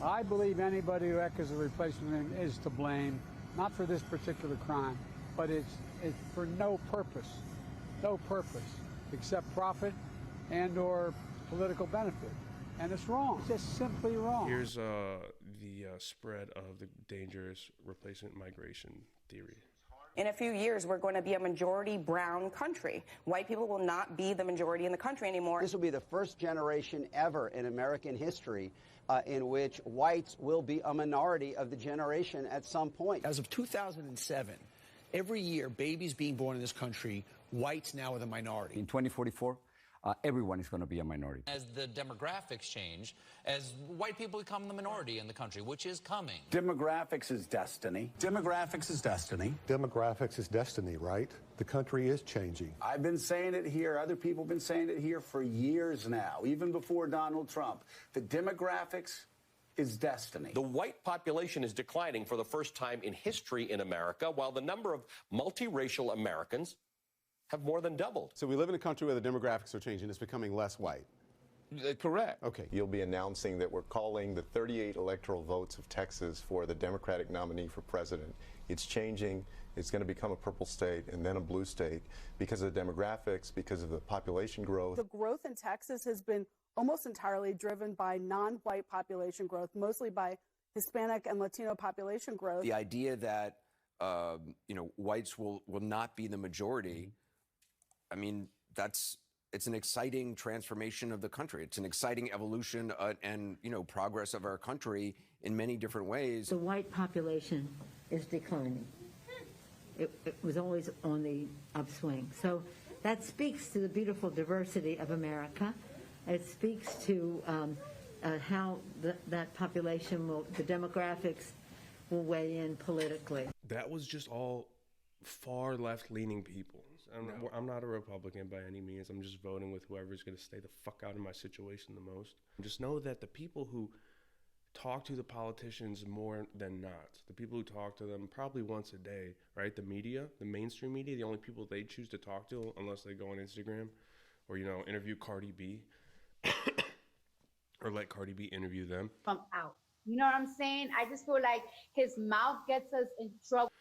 I believe anybody who echoes a replacement is to blame, not for this particular crime, but it's for no purpose except profit and or political benefit. And it's wrong. It's just simply wrong. Here's the spread of the dangerous replacement migration theory. In a few years, we're going to be a majority brown country. White people will not be the majority in the country anymore. This will be the first generation ever in American history in which whites will be a minority of the generation at some point. As of 2007, every year, babies being born in this country, whites now are the minority. In 2044, everyone is going to be a minority. As the demographics change, as white people become the minority in the country, which is coming. Demographics is destiny. Demographics is destiny. Demographics is destiny, right? The country is changing. I've been saying it here. Other people have been saying it here for years now, even before Donald Trump. The demographics is destiny. The white population is declining for the first time in history in America, while the number of multiracial Americans have more than doubled. So we live in a country where the demographics are changing. It's becoming less white. Correct. Okay. You'll be announcing that we're calling the 38 electoral votes of Texas for the Democratic nominee for president. It's changing. It's going to become a purple state and then a blue state because of the demographics, because of the population growth. The growth in Texas has been almost entirely driven by non-white population growth, mostly by Hispanic and Latino population growth. The idea that whites will not be the majority, I mean, it's an exciting transformation of the country. It's an exciting evolution and progress of our country in many different ways. The white population is declining. It was always on the upswing. So that speaks to the beautiful diversity of America. It speaks to how that population the demographics will weigh in politically. That was just all far left-leaning people. I'm not a Republican by any means. I'm just voting with whoever's going to stay the fuck out of my situation the most. Just know that the people who talk to the politicians more than not, the people who talk to them probably once a day, right? The media, the mainstream media, the only people they choose to talk to unless they go on Instagram or, interview Cardi B or let Cardi B interview them. From out. You know what I'm saying? I just feel like his mouth gets us in trouble.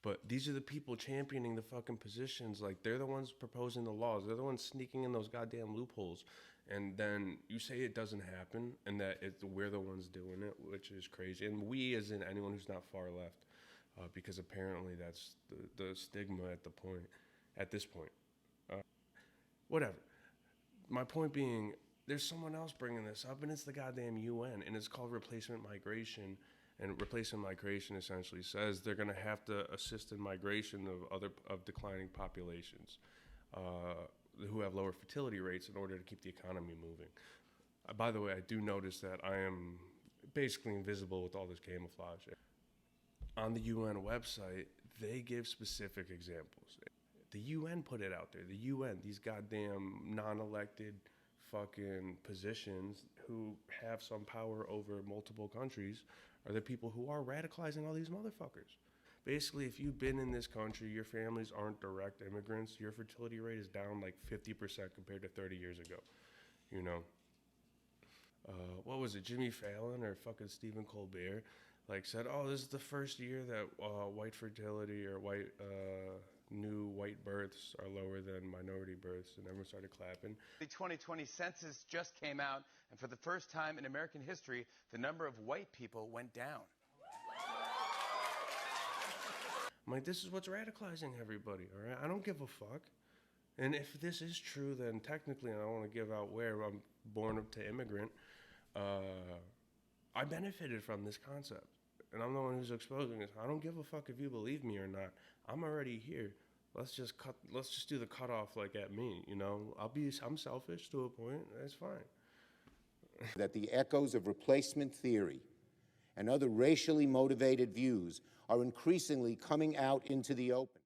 But these are the people championing the fucking positions. Like, they're the ones proposing the laws. They're the ones sneaking in those goddamn loopholes. And then you say it doesn't happen and that we're the ones doing it, which is crazy. And we, as in anyone who's not far left, because apparently that's the stigma at this point. Whatever. My point being, there's someone else bringing this up, and it's the goddamn UN, and it's called replacement migration. And replacement migration essentially says they're going to have to assist in migration of declining populations who have lower fertility rates in order to keep the economy moving. By the way, I do notice that I am basically invisible with all this camouflage. On the UN website, they give specific examples. The UN put it out there. The UN, these goddamn non-elected fucking positions who have some power over multiple countries are the people who are radicalizing all these motherfuckers. Basically, if you've been in this country, your families aren't direct immigrants, your fertility rate is down like 50% compared to 30 years ago. What was it, Jimmy Fallon or fucking Stephen Colbert said, oh, this is the first year that white fertility or new white births are lower than minority births, and everyone started clapping. The 2020 census just came out, and for the first time in American history, the number of white people went down. I'm like, this is what's radicalizing everybody, all right? I don't give a fuck. And if this is true, then technically, and I don't want to give out where I'm born up to immigrant, I benefited from this concept. And I'm the one who's exposing this. I don't give a fuck if you believe me or not. I'm already here. Let's just do the cutoff at me, I'm selfish to a point. That's fine. That the echoes of replacement theory and other racially motivated views are increasingly coming out into the open.